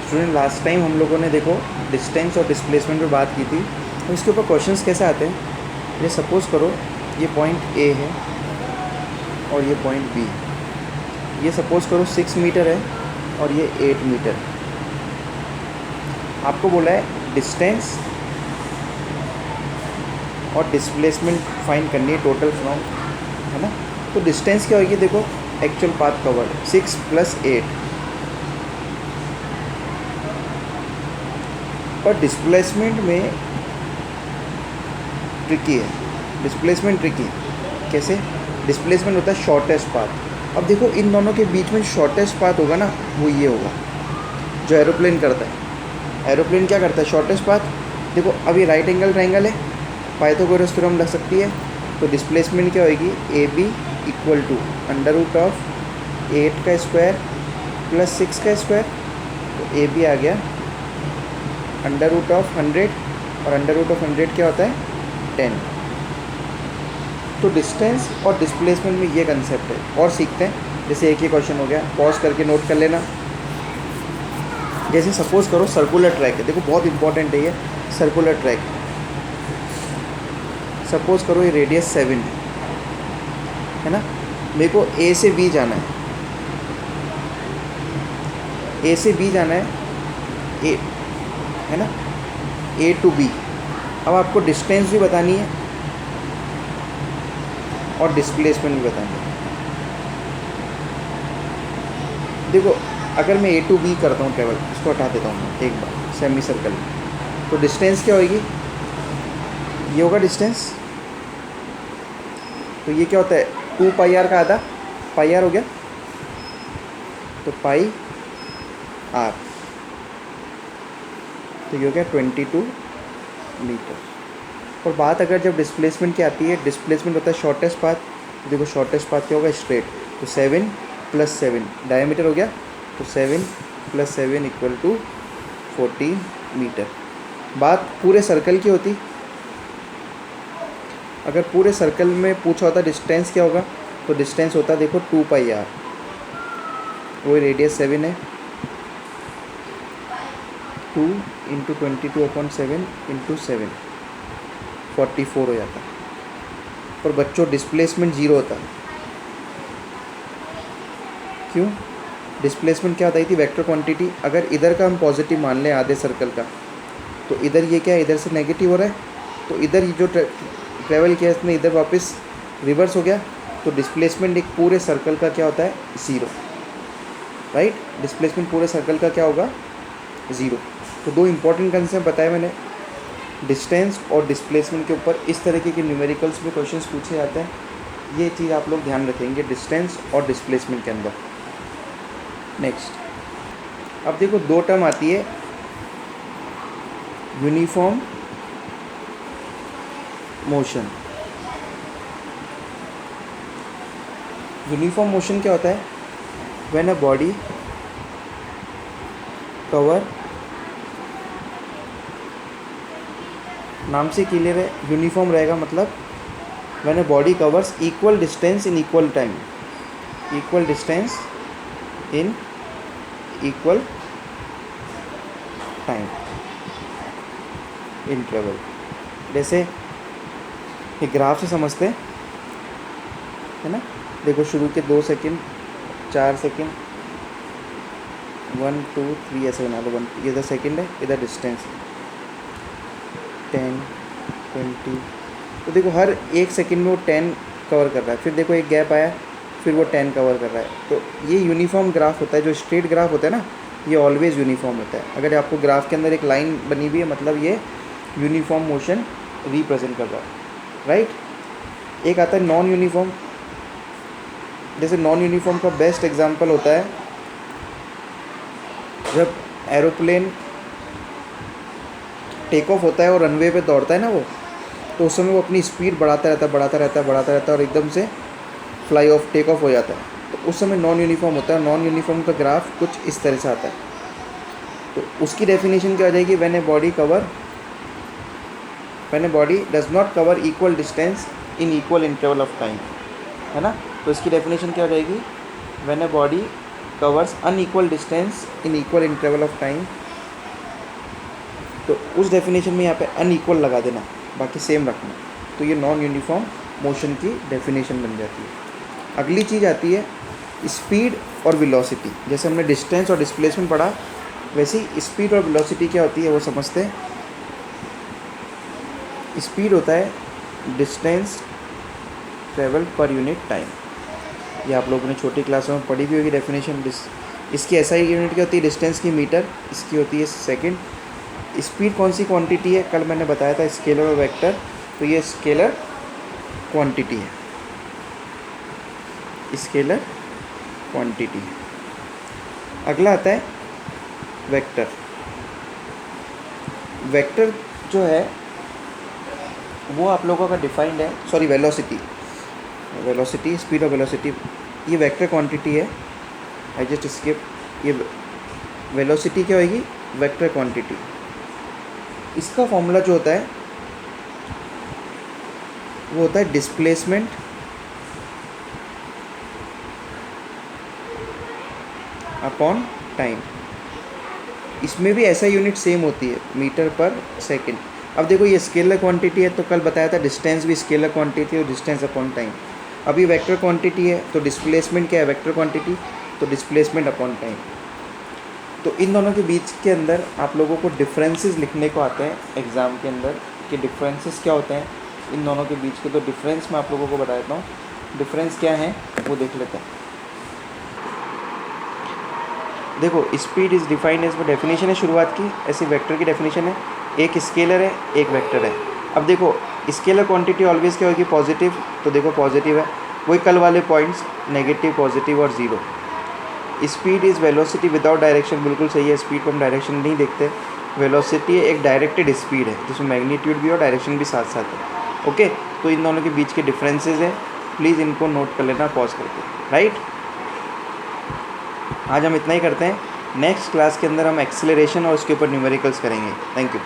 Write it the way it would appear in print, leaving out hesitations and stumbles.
Student last time हम लोगों ने देखो डिस्टेंस और डिस्प्लेसमेंट पे बात की थी, तो इसके ऊपर क्वेश्चंस कैसे आते हैं। ये सपोज़ करो ये पॉइंट ए है और ये पॉइंट बी, ये सपोज़ करो 6 मीटर है और ये 8 मीटर। आपको बोला है डिस्टेंस और डिस्प्लेसमेंट फाइंड करनी है टोटल फ्रॉम, है ना। तो डिस्टेंस क्या होगी, देखो एक्चुअल पाथ कवर्ड 6 + 8, पर डिस्प्लेसमेंट में ट्रिकी है। डिस्प्लेसमेंट ट्रिकी कैसे, डिस्प्लेसमेंट होता है शॉर्टेस्ट पाथ। अब देखो इन दोनों के बीच में शॉर्टेस्ट पाथ होगा ना, वो ये होगा जो एरोप्लेन करता है। एरोप्लेन क्या करता है, शॉर्टेस्ट पाथ। देखो अब ये राइट एंगल ट्रायंगल है, पाइथागोरस थ्योरम लग सकती है, तो डिस्प्लेसमेंट क्या होगी, ए बी इक्वल टू √8 का स्क्वायर + 6 का स्क्वायर। तो ए बी आ गया √100 और √100 क्या होता है 10। तो डिस्टेंस और डिस्प्लेसमेंट में ये कंसेप्ट है। और सीखते हैं, जैसे एक ही क्वेश्चन हो गया, पॉज करके नोट कर लेना। जैसे सपोज़ करो सर्कुलर ट्रैक है, देखो बहुत इंपॉर्टेंट है ये सर्कुलर ट्रैक। सपोज़ करो ये रेडियस 7 है ना, मेरे को ए से बी जाना है, ए से बी जाना है, ए है ना, ए टू बी। अब आपको डिस्टेंस भी बतानी है और डिस्प्लेसमेंट भी बतानी है। देखो अगर मैं ए टू बी करता हूँ ट्रेवल, इसको हटा देता हूँ मैं एक बार सेमी सर्कल, तो डिस्टेंस क्या होगी, ये होगा डिस्टेंस। तो ये क्या होता है 2πr का आधा, πr हो गया, तो πr, तो ये हो गया 22 मीटर। और बात अगर जब डिस्प्लेसमेंट की आती है, डिस्प्लेसमेंट होता है शॉर्टेस्ट पाथ। तो देखो शॉर्टेस्ट पाथ क्या होगा, स्ट्रेट, तो 7 + 7 डायमीटर हो गया, तो 7 + 7 इक्वल टू 14 मीटर। बात पूरे सर्कल की होती, अगर पूरे सर्कल में पूछा होता डिस्टेंस क्या होगा, तो डिस्टेंस होता देखो 2πr, वो रेडियस 7 है, 2 × 22/7 × 7 44 हो जाता। पर बच्चों डिस्प्लेसमेंट 0 होता। क्यों, डिस्प्लेसमेंट क्या बताई थी, वेक्टर क्वांटिटी। अगर इधर का हम पॉजिटिव मान लें आधे सर्कल का, तो इधर ये क्या है, इधर से नेगेटिव हो रहा है, तो इधर जो ट्रेवल किया इसने इधर वापस रिवर्स हो गया, तो डिस्प्लेसमेंट एक पूरे सर्कल का क्या होता है 0, राइट। डिस्प्लेसमेंट पूरे सर्कल का क्या होगा 0। तो दो इंपॉर्टेंट कंसेप्ट बताए मैंने, डिस्टेंस और डिस्प्लेसमेंट के ऊपर इस तरीके के न्यूमेरिकल्स में क्वेश्चंस पूछे जाते हैं। ये चीज़ आप लोग ध्यान रखेंगे डिस्टेंस और डिस्प्लेसमेंट के अंदर। नेक्स्ट, अब देखो दो टर्म आती है, यूनिफॉर्म मोशन। यूनिफॉर्म मोशन क्या होता है, व्हेन अ बॉडी कवर, नाम से क्लियर है, यूनिफॉर्म रहेगा मतलब when a body covers equal distance in equal time, equal distance in equal time interval. जैसे ये ग्राफ से समझते हैं, है ना। देखो शुरू के 2 सेकंड, 4 सेकंड, 1 2 3 ऐसे बना लो। 1 ये इधर सेकंड है, इधर डिस्टेंस 10 20। तो देखो हर एक सेकंड में वो 10 कवर कर रहा है, फिर देखो एक गैप आया, फिर वो 10 कवर कर रहा है। तो ये यूनिफॉर्म ग्राफ होता है। जो स्ट्रेट ग्राफ होता है ना, ये ऑलवेज यूनिफॉर्म होता है। अगर आपको ग्राफ के अंदर एक लाइन बनी हुई है, मतलब ये यूनिफॉर्म मोशन रिप्रेजेंट कर रहा है, राइट। एक आता है नॉन यूनिफॉर्म। जैसे नॉन यूनिफॉर्म का बेस्ट एग्जांपल होता है जब एरोप्लेन टेक ऑफ होता है और रनवे पे दौड़ता है ना वो, तो उस समय वो अपनी स्पीड बढ़ाता रहता है और एकदम से फ्लाई ऑफ, टेक ऑफ हो जाता है। तो उस समय नॉन यूनिफॉर्म होता है। नॉन यूनिफॉर्म का ग्राफ कुछ इस तरह से आता है। तो उसकी डेफिनेशन क्या हो जाएगी, when a body does not cover equal distance in equal interval of time, है ना। तो इसकी डेफिनेशन क्या हो जाएगी, when a body covers unequal distance in equal interval of time. तो उस डेफिनेशन में यहाँ पे अनइक्वल लगा देना, बाकी सेम रखना, तो ये नॉन यूनिफॉर्म मोशन की डेफिनेशन बन जाती है। अगली चीज़ आती है स्पीड और वेलोसिटी। जैसे हमने डिस्टेंस और डिस्प्लेसमेंट पढ़ा, वैसे ही स्पीड और वेलोसिटी क्या होती है वो समझते हैं। स्पीड होता है distance travel per unit time. ये आप लोगों ने छोटी क्लासों में पढ़ी भी होगी डेफिनेशन। इसकी एसआई यूनिट क्या होती है, डिस्टेंस की मीटर, इसकी होती है सेकंड। स्पीड कौन सी क्वांटिटी है, कल मैंने बताया था स्केलर और वेक्टर, तो ये स्केलर क्वांटिटी है, स्केलर क्वांटिटी। अगला आता है वेक्टर। वेक्टर जो है वो आप लोगों का डिफाइंड है, सॉरी वेलोसिटी, वेलोसिटी स्पीड और वेलोसिटी ये वेक्टर क्वांटिटी है। आई जस्ट स्किप, ये वेलोसिटी क्या होगी, वेक्टर क्वांटिटी। इसका फॉर्मूला जो होता है वो होता है डिस्प्लेसमेंट अपॉन टाइम। इसमें भी ऐसा यूनिट सेम होती है, मीटर पर सेकंड। अब देखो ये स्केलर क्वांटिटी है, तो कल बताया था डिस्टेंस भी स्केलर क्वांटिटी है और डिस्टेंस अपॉन टाइम। अब ये वेक्टर क्वांटिटी है, तो डिस्प्लेसमेंट क्या है, वेक्टर क्वांटिटी, तो डिस्प्लेसमेंट अपॉन टाइम। तो इन दोनों के बीच के अंदर आप लोगों को डिफरेंसेस लिखने को आते हैं एग्ज़ाम के अंदर कि डिफरेंसेस क्या होते हैं इन दोनों के बीच के। तो डिफरेंस मैं आप लोगों को बता देता हूँ, डिफरेंस क्या है वो देख लेते हैं। देखो स्पीड इज़ डिफाइंड एज, वो डेफिनेशन है शुरुआत की, ऐसी वेक्टर की डेफिनेशन है, एक स्केलर है एक वेक्टर है। अब देखो स्केलर क्वांटिटी ऑलवेज क्या होगी, पॉजिटिव, तो देखो पॉजिटिव है, वही कल वाले पॉइंट्स नेगेटिव, पॉजिटिव और zero. Speed is velocity without direction, बिल्कुल सही है, स्पीड को हम डायरेक्शन नहीं देखते। वेलोसिटी एक डायरेक्टेड स्पीड है जिसमें मैग्नीट्यूड भी और डायरेक्शन भी साथ साथ है। ओके, तो इन दोनों के बीच के डिफरेंसेस है, प्लीज़ इनको नोट कर लेना पॉज करके, राइट। आज हम इतना ही करते हैं, नेक्स्ट क्लास के अंदर हम एक्सेलरेशन और उसके ऊपर न्यूमेरिकल्स करेंगे। Thank you.